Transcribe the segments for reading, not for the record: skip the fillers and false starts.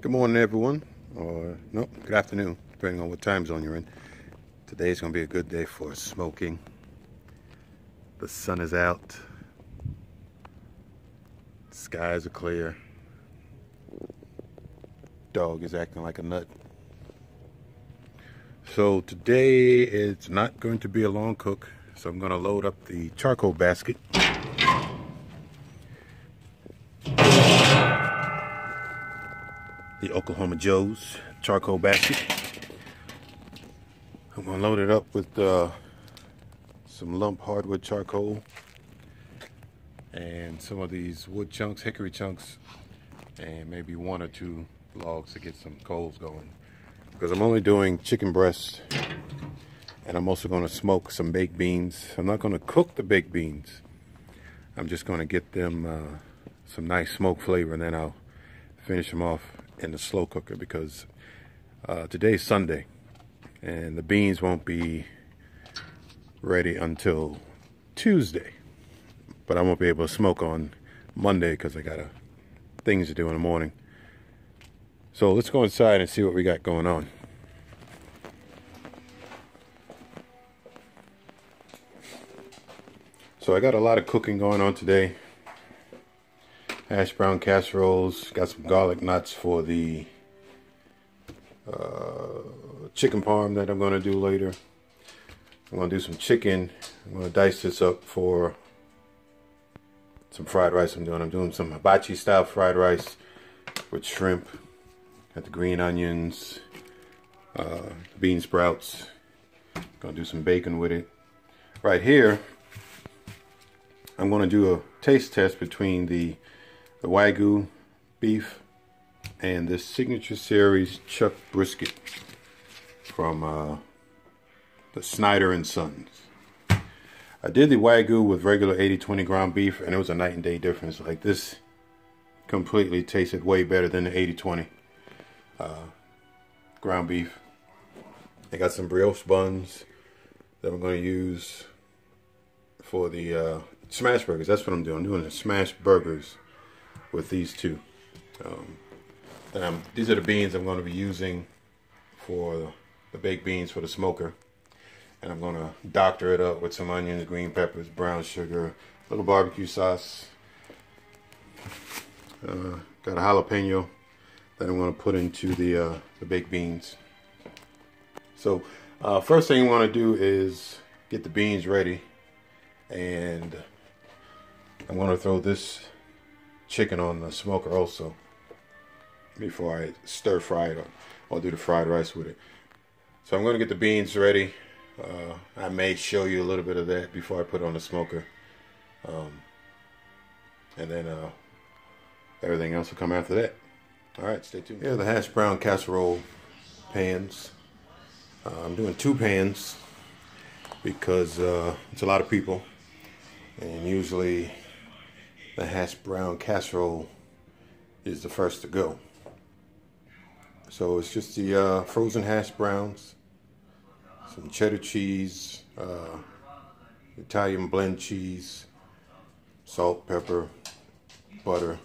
Good morning, everyone, or no, good afternoon, depending on what time zone you're in. Today's going to be a good day for smoking. The sun is out, skies are clear, dog is acting like a nut. So today it's not going to be a long cook, so I'm going to load up the charcoal basket. The Oklahoma Joe's charcoal basket. I'm going to load it up with some lump hardwood charcoal and some of these wood chunks, hickory chunks, and maybe one or two logs to get some coals going. Because I'm only doing chicken breasts, and I'm also going to smoke some baked beans. I'm not going to cook the baked beans. I'm just going to get them some nice smoke flavor, and then I'll finish them off in the slow cooker, because today's Sunday and the beans won't be ready until Tuesday, but I won't be able to smoke on Monday because I got things to do in the morning. So let's go inside and see what we got going on. So I got a lot of cooking going on today. Hash brown casseroles, got some garlic knots for the chicken parm that I'm going to do later. I'm going to do some chicken. I'm going to dice this up for some fried rice I'm doing some hibachi style fried rice with shrimp. Got the green onions, bean sprouts. Going to do some bacon with it. Right here, I'm going to do a taste test between the Wagyu beef and this Signature Series chuck brisket from the Snyder and Sons. I did the Wagyu with regular 80-20 ground beef, and it was a night and day difference. Like, this completely tasted way better than the 80-20 ground beef. I got some brioche buns that I'm going to use for the smash burgers. That's what I'm doing. I'm doing the smash burgers with these two. These are the beans I'm going to be using for the baked beans for the smoker. And I'm going to doctor it up with some onions, green peppers, brown sugar, a little barbecue sauce. Got a jalapeno that I'm going to put into the baked beans. So first thing you want to do is get the beans ready. And I'm going to throw this chicken on the smoker also before I stir fry it, or I'll do the fried rice with it. So I'm going to get the beans ready. I may show you a little bit of that before I put it on the smoker, and then everything else will come after that. Alright, stay tuned. Here are the hash brown casserole pans. I'm doing 2 pans because it's a lot of people, and usually the hash brown casserole is the first to go. So it's just the frozen hash browns, some cheddar cheese, Italian blend cheese, salt, pepper, butter,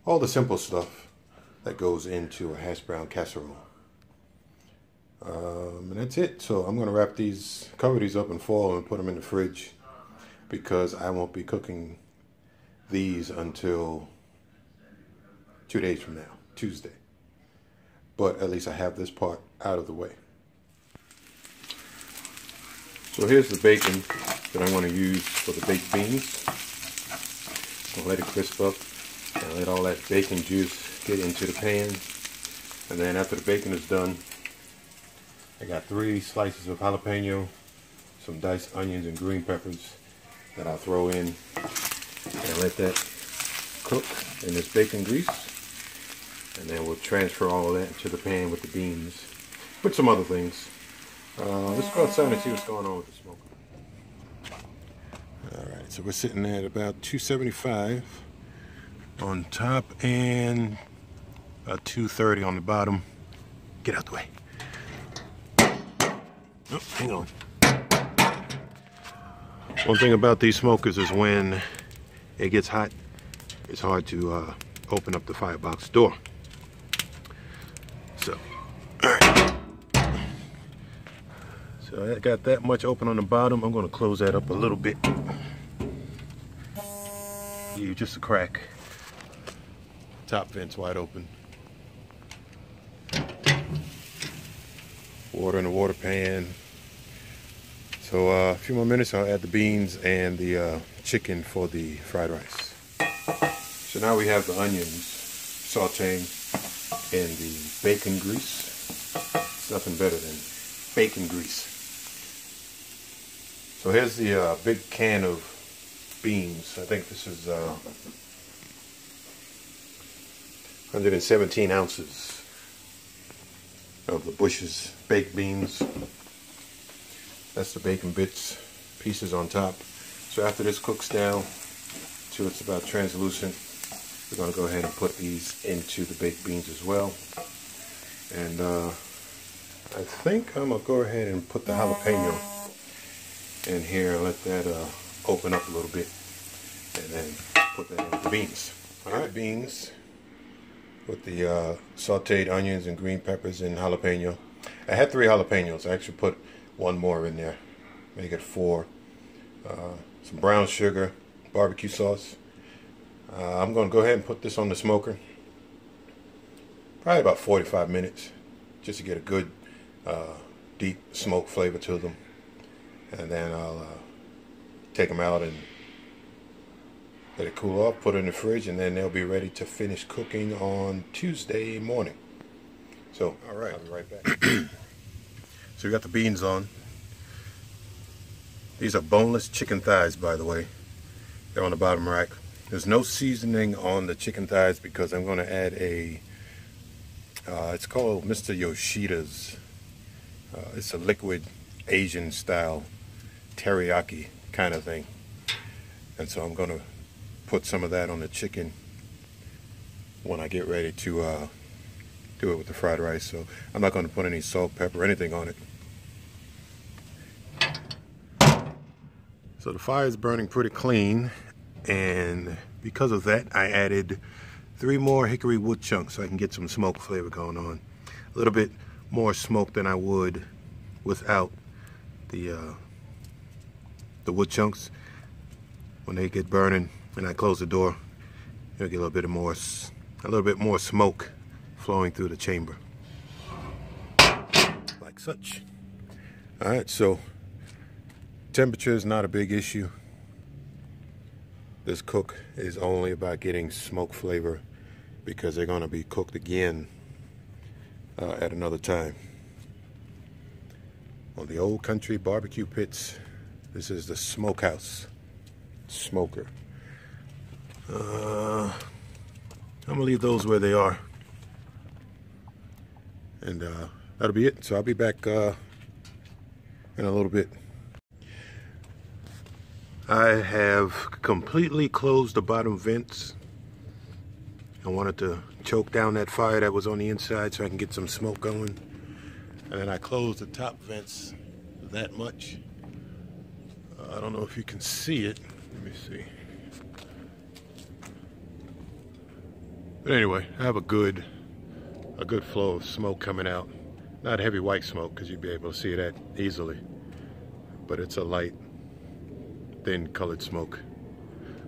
all the simple stuff that goes into a hash brown casserole. And that's it. So I'm going to wrap these, cover these up in foil and put them in the fridge, because I won't be cooking these until 2 days from now, Tuesday. But at least I have this part out of the way. So here's the bacon that I'm going to use for the baked beans. I'll let it crisp up and let all that bacon juice get into the pan. And then after the bacon is done, I got 3 slices of jalapeno, some diced onions and green peppers that I'll throw in, and let that cook in this bacon grease. And then we'll transfer all that into the pan with the beans, with some other things. Let's go outside and see what's going on with the smoker. Alright, so we're sitting at about 275 on top and about 230 on the bottom. Get out the way. Oh, hang on. One thing about these smokers is when it gets hot, it's hard to open up the firebox door. So I got that much open on the bottom. I'm going to close that up a little bit. Yeah, just a crack. Top vent's wide open. Water in the water pan. So a few more minutes, I'll add the beans and the chicken for the fried rice. So now we have the onions sauteing in the bacon grease. It's nothing better than bacon grease. So here's the big can of beans. I think this is 117 ounces of the Bush's baked beans. That's the bacon bits, pieces on top. So after this cooks down till it's about translucent, we're going to go ahead and put these into the baked beans as well. And I think I'm going to go ahead and put the jalapeno in here and let that open up a little bit, and then put that in with the beans. Alright, beans with the sauteed onions and green peppers and jalapeno. I had 3 jalapenos. I actually put 1 more in there, make it 4. Some brown sugar, barbecue sauce. I'm going to go ahead and put this on the smoker. Probably about 45 minutes, just to get a good deep smoke flavor to them. And then I'll take them out and let it cool off, put it in the fridge, and then they'll be ready to finish cooking on Tuesday morning. So, alright, I'll be right back. So we got the beans on. These are boneless chicken thighs, by the way. They're on the bottom rack. There's no seasoning on the chicken thighs because I'm going to add a, it's called Mr. Yoshida's. It's a liquid Asian style teriyaki kind of thing. And so I'm going to put some of that on the chicken when I get ready to do it with the fried rice. So I'm not going to put any salt, pepper, anything on it. So the fire is burning pretty clean, and because of that I added 3 more hickory wood chunks so I can get some smoke flavor going on. A little bit more smoke than I would without the wood chunks. When they get burning and I close the door, you'll get a little bit more smoke flowing through the chamber, like such. All right, so temperature is not a big issue. This cook is only about getting smoke flavor because they're going to be cooked again at another time. On the Old Country Barbecue Pits, this is the smokehouse smoker. I'm gonna leave those where they are, and that'll be it. So I'll be back in a little bit. I have completely closed the bottom vents. I wanted to choke down that fire that was on the inside so I can get some smoke going. And then I closed the top vents that much. I don't know if you can see it. Let me see. But anyway, I have a good flow of smoke coming out. Not heavy white smoke because you'd be able to see that easily. But it's a light, thin colored smoke,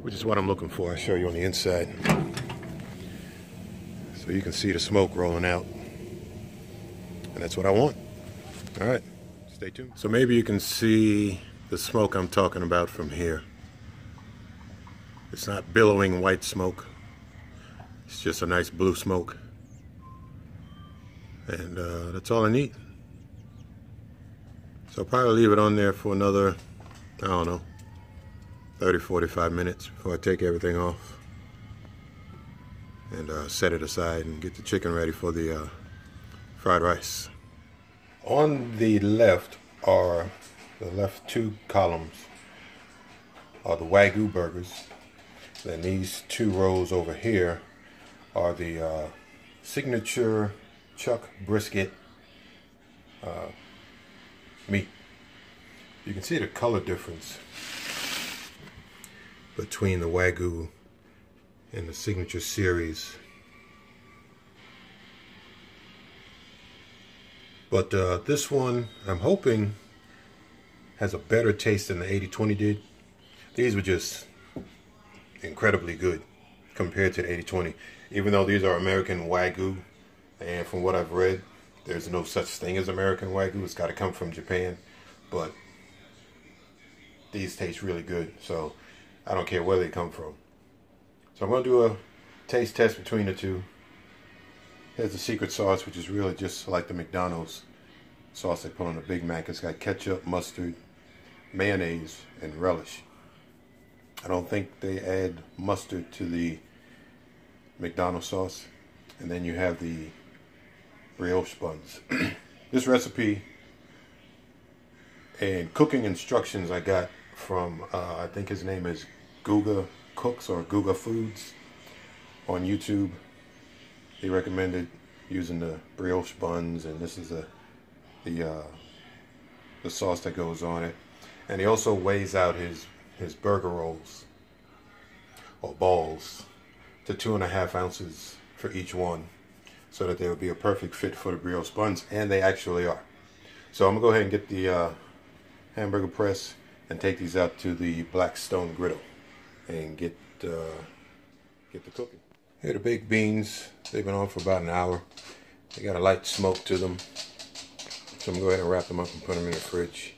which is what I'm looking for. I'll show you on the inside. So you can see the smoke rolling out. And that's what I want. All right, stay tuned. So maybe you can see the smoke I'm talking about from here. It's not billowing white smoke. It's just a nice blue smoke. And that's all I need. So I'll probably leave it on there for another, I don't know, 30-45 minutes before I take everything off and set it aside and get the chicken ready for the fried rice. On the left are the left 2 columns are the Wagyu burgers. Then these 2 rows over here are the signature chuck brisket meat. You can see the color difference between the Wagyu and the signature series. But this one, I'm hoping has a better taste than the 80-20 did. These were just incredibly good compared to the 80-20. Even though these are American Wagyu, and from what I've read, there's no such thing as American Wagyu. It's got to come from Japan. But these taste really good, so I don't care where they come from. So I'm going to do a taste test between the two. Here's the secret sauce, which is really just like the McDonald's sauce they put on the Big Mac. It's got ketchup, mustard, mayonnaise, and relish. I don't think they add mustard to the McDonald's sauce. And then you have the brioche buns. This recipe and cooking instructions I got from, I think his name is Guga Cooks or Guga Foods on YouTube. He recommended using the brioche buns, and this is the sauce that goes on it. And he also weighs out his burger rolls or balls to 2.5 ounces for each one, so that they would be a perfect fit for the brioche buns, and they actually are. So I'm gonna go ahead and get the hamburger press and take these out to the Blackstone griddle and get the cooking. Here are the baked beans. They've been on for about an hour. They got a light smoke to them. So I'm gonna go ahead and wrap them up and put them in the fridge,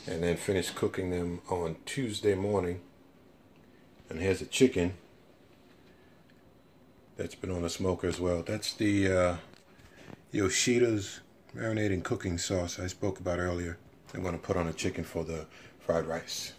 and then finish cooking them on Tuesday morning. And here's the chicken that's been on the smoker as well. That's the Yoshida's marinating cooking sauce I spoke about earlier. I'm going to put on the chicken for the fried rice.